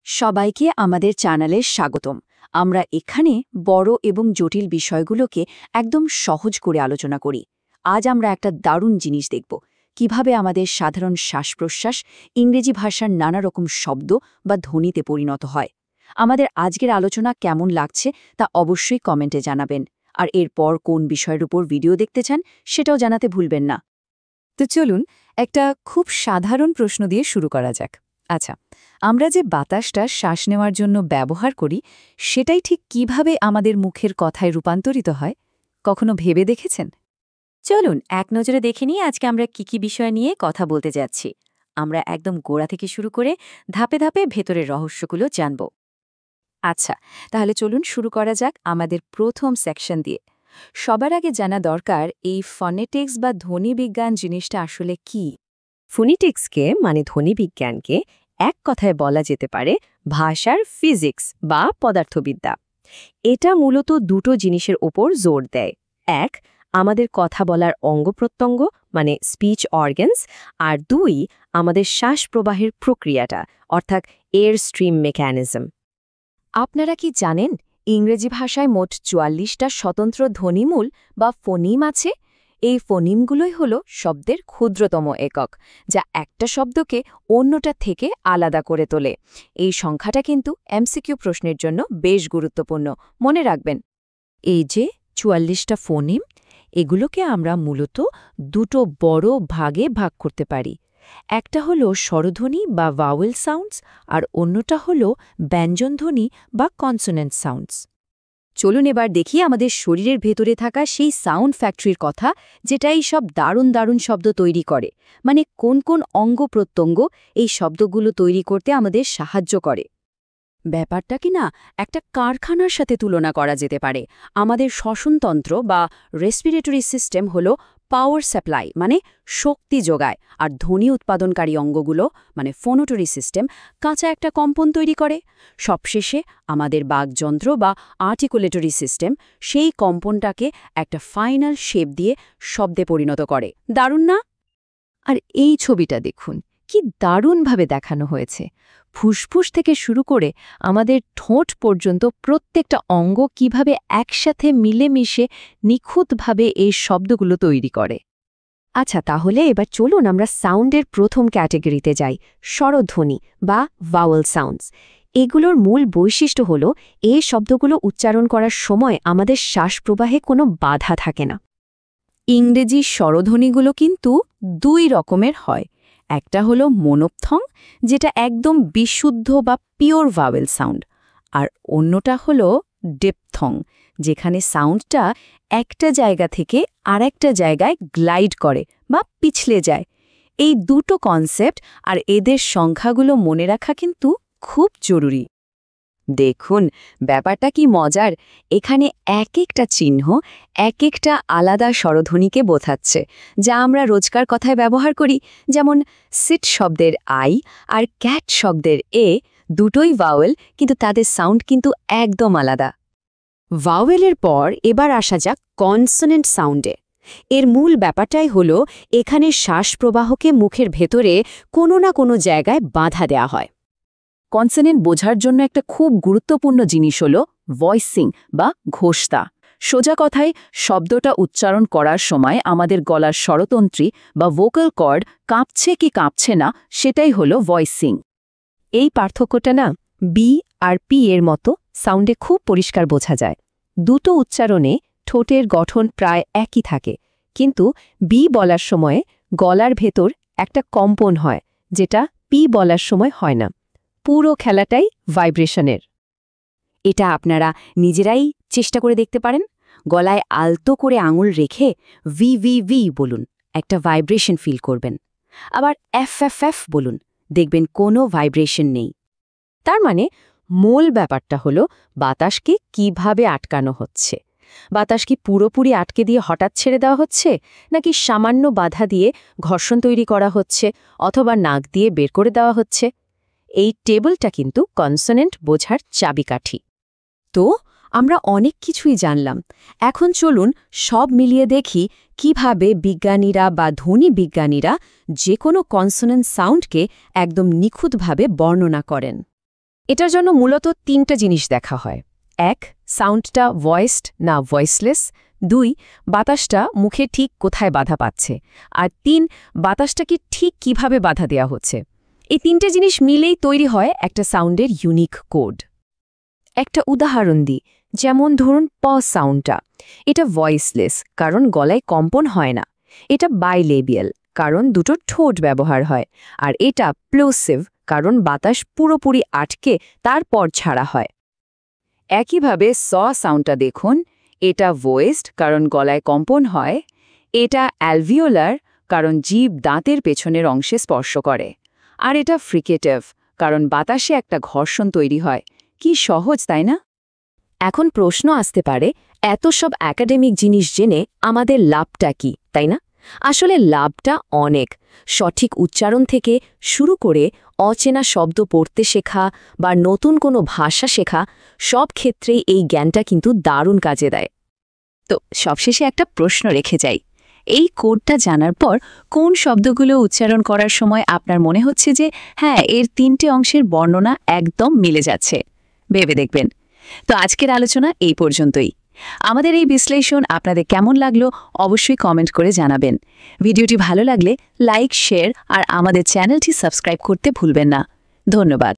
সবাইকে আমাদের চ্যানেলে স্বাগতম। আমরা এখানে বড় এবং জটিল বিষয়গুলোকে একদম সহজ করে আলোচনা করি। আজ আমরা একটা দারুণ জিনিস দেখব, কিভাবে আমাদের সাধারণ শ্বাস-প্রশ্বাস ইংরেজি ভাষার নানা রকম শব্দ বা ধ্বনিতে পরিণত হয়। আমাদের আজকের আলোচনা কেমন লাগছে তা অবশ্যই কমেন্টে জানাবেন। আর এরপর কোন বিষয়ের উপর ভিডিও দেখতে চান সেটাও জানাতে ভুলবেন না। তো চলুন একটা খুব সাধারণ প্রশ্ন দিয়ে শুরু করা যাক। আচ্ছা, আমরা যে বাতাসটা শ্বাস নেওয়ার জন্য ব্যবহার করি সেটাই ঠিক কিভাবে আমাদের মুখের কথায় রূপান্তরিত হয়, কখনো ভেবে দেখেছেন? চলুন এক নজরে দেখে নিয়ে আজকে আমরা কি বিষয় নিয়ে কথা বলতে যাচ্ছি। আমরা একদম গোড়া থেকে শুরু করে ধাপে ধাপে ভেতরের রহস্যগুলো জানব। আচ্ছা, তাহলে চলুন শুরু করা যাক আমাদের প্রথম সেকশন দিয়ে। সবার আগে জানা দরকার এই ফনেটিক্স বা ধ্বনিবিজ্ঞান জিনিসটা আসলে কি। ফোনিটিক্সকে মানে ধ্বনিবিজ্ঞানকে এক কথায় বলা যেতে পারে ভাষার ফিজিক্স বা পদার্থবিদ্যা। এটা মূলত দুটো জিনিসের ওপর জোর দেয়। এক, আমাদের কথা বলার অঙ্গপ্রত্যঙ্গ মানে স্পিচ অর্গানস, আর দুই, আমাদের শ্বাস প্রবাহের প্রক্রিয়াটা অর্থাৎ এয়ার স্ট্রিম মেকানিজম। আপনারা কি জানেন ইংরেজি ভাষায় মোট ৪৪টা স্বতন্ত্র ধ্বনিমূল বা ফোনিম আছে? এই ফোনিমগুলোই হল শব্দের ক্ষুদ্রতম একক, যা একটা শব্দকে অন্যটা থেকে আলাদা করে তোলে। এই সংখ্যাটা কিন্তু এমসিকিউ প্রশ্নের জন্য বেশ গুরুত্বপূর্ণ, মনে রাখবেন। এই যে ৪৪টা ফোনিম, এগুলোকে আমরা মূলত দুটো বড় ভাগে ভাগ করতে পারি। একটা হলো স্বরধ্বনি বা ভাওয়েল সাউন্ডস, আর অন্যটা হলো ব্যঞ্জনধ্বনি বা কনসোনেন্ট সাউন্ডস। চলুন এবার দেখি আমাদের শরীরের ভেতরে থাকা সেই সাউন্ড ফ্যাক্টরির কথা, যেটা এই সব দারুণ দারুণ শব্দ তৈরি করে। মানে কোন কোন অঙ্গ প্রত্যঙ্গ এই শব্দগুলো তৈরি করতে আমাদের সাহায্য করে। ব্যাপারটা কি না একটা কারখানার সাথে তুলনা করা যেতে পারে। আমাদের শ্বসনতন্ত্র বা রেসপিরেটরি সিস্টেম হলো পাওয়ার সাপ্লাই মানে শক্তি যোগায়, আর ধ্বনি উৎপাদনকারী অঙ্গগুলো মানে ফোনোটরি সিস্টেম কাঁচা একটা কম্পন তৈরি করে। সবশেষে আমাদের বাকযন্ত্র বা আর্টিকুলেটরি সিস্টেম সেই কম্পনটাকে একটা ফাইনাল শেপ দিয়ে শব্দে পরিণত করে। দারুণ না? আর এই ছবিটা দেখুন, কি দারুণভাবে দেখানো হয়েছে। ফুসফুস থেকে শুরু করে আমাদের ঠোঁট পর্যন্ত প্রত্যেকটা অঙ্গ কিভাবে একসাথে মিলেমিশে নিখুঁতভাবে এই শব্দগুলো তৈরি করে। আচ্ছা, তাহলে এবার চলুন আমরা সাউন্ডের প্রথম ক্যাটেগরিতে যাই, স্বরধ্বনি বা ভাওয়েল সাউন্ডস। এগুলোর মূল বৈশিষ্ট্য হল এই শব্দগুলো উচ্চারণ করার সময় আমাদের শ্বাসপ্রবাহে কোনো বাধা থাকে না। ইংরেজি স্বরধ্বনিগুলো কিন্তু দুই রকমের হয়। একটা হলো মোনোপথং, যেটা একদম বিশুদ্ধ বা পিওর ভাওয়েল সাউন্ড, আর অন্যটা হলো ডিপথং, যেখানে সাউন্ডটা একটা জায়গা থেকে আরেকটা জায়গায় গ্লাইড করে বা পিছলে যায়। এই দুটো কনসেপ্ট আর এদের সংখ্যাগুলো মনে রাখা কিন্তু খুব জরুরি। দেখুন ব্যাপারটা কি মজার, এখানে এক একটা চিহ্ন এক একটা আলাদা স্বরধ্বনিকে বোঝাচ্ছে, যা আমরা রোজকার কথায় ব্যবহার করি। যেমন সিট শব্দের আই আর ক্যাট শব্দের এ, দুটোই ভাওয়েল, কিন্তু তাদের সাউন্ড কিন্তু একদম আলাদা। ভাওয়েলের পর এবার আসা যাক কনসোনেন্ট সাউন্ডে। এর মূল ব্যাপারটাই হলো এখানে শ্বাসপ্রবাহকে মুখের ভেতরে কোনো না কোনো জায়গায় বাধা দেয়া হয়। কনসোনেন্ট বোঝার জন্য একটা খুব গুরুত্বপূর্ণ জিনিস হল ভয়েসিং বা ঘোষতা। সোজা কথায় শব্দটা উচ্চারণ করার সময় আমাদের গলার স্বরতন্ত্রী বা ভোকাল কর্ড কাঁপছে কি কাঁপছে না, সেটাই হলো ভয়েসিং। এই পার্থক্যটা না বি আর পি এর মতো সাউন্ডে খুব পরিষ্কার বোঝা যায়। দুটো উচ্চারণে ঠোঁটের গঠন প্রায় একই থাকে, কিন্তু বি বলার সময়ে গলার ভেতর একটা কম্পন হয়, যেটা পি বলার সময় হয় না। পুরো খেলাটাই ভাইব্রেশনের। এটা আপনারা নিজেরাই চেষ্টা করে দেখতে পারেন। গলায় আলতো করে আঙুল রেখে ভি ভি ভি বলুন, একটা ভাইব্রেশন ফিল করবেন। আবার এফ এফ এফ বলুন, দেখবেন কোনো ভাইব্রেশন নেই। তার মানে মূল ব্যাপারটা হলো বাতাসকে কিভাবে আটকানো হচ্ছে। বাতাস কি পুরোপুরি আটকে দিয়ে হঠাৎ ছেড়ে দেওয়া হচ্ছে, নাকি সামান্য বাধা দিয়ে ঘর্ষণ তৈরি করা হচ্ছে, অথবা নাক দিয়ে বের করে দেওয়া হচ্ছে? এই টেবলটা কিন্তু কনসোনেন্ট বোঝার চাবিকাঠি। তো আমরা অনেক কিছুই জানলাম, এখন চলুন সব মিলিয়ে দেখি কিভাবে বিজ্ঞানীরা বা ধ্বনি বিজ্ঞানীরা যে কোনো কনসোনেন্ট সাউন্ডকে একদম নিখুঁতভাবে বর্ণনা করেন। এটার জন্য মূলত 3টা জিনিস দেখা হয়। 1, সাউন্ডটা ভয়েসড না ভয়েসলেস। 2, বাতাসটা মুখে ঠিক কোথায় বাধা পাচ্ছে। আর 3, বাতাসটাকে ঠিক কিভাবে বাধা দেয়া হচ্ছে। এই 3টে জিনিস মিলেই তৈরি হয় একটা সাউন্ডের ইউনিক কোড। একটা উদাহরণ দিই, যেমন ধরুন প সাউন্ডটা। এটা ভয়েসলেস, কারণ গলায় কম্পন হয় না। এটা বাইলেবিয়াল, কারণ দুটো ঠোঁট ব্যবহার হয়। আর এটা প্লোসিভ, কারণ বাতাস পুরোপুরি আটকে তারপর ছাড়া হয়। একইভাবে স সাউন্ডটা দেখুন, এটা ভয়েসড কারণ গলায় কম্পন হয়। এটা অ্যালভিওলার, কারণ জিভ দাঁতের পেছনের অংশে স্পর্শ করে। আর এটা ফ্রিকেটিভ, কারণ বাতাসে একটা ঘর্ষণ তৈরি হয়। কি সহজ, তাই না? এখন প্রশ্ন আসতে পারে, এত সব একাডেমিক জিনিস জেনে আমাদের লাভটা কি, তাই না? আসলে লাভটা অনেক। সঠিক উচ্চারণ থেকে শুরু করে অচেনা শব্দ পড়তে শেখা বা নতুন কোনো ভাষা শেখা, সব ক্ষেত্রেই এই জ্ঞানটা কিন্তু দারুণ কাজে দেয়। তো সবশেষে একটা প্রশ্ন রেখে যাই। এই কোডটা জানার পর কোন শব্দগুলো উচ্চারণ করার সময় আপনার মনে হচ্ছে যে হ্যাঁ, এর 3টে অংশের বর্ণনা একদম মিলে যাচ্ছে? ভেবে দেখবেন। তো আজকের আলোচনা এই পর্যন্তই। আমাদের এই বিশ্লেষণ আপনাদের কেমন লাগলো অবশ্যই কমেন্ট করে জানাবেন। ভিডিওটি ভালো লাগলে লাইক, শেয়ার আর আমাদের চ্যানেলটি সাবস্ক্রাইব করতে ভুলবেন না। ধন্যবাদ।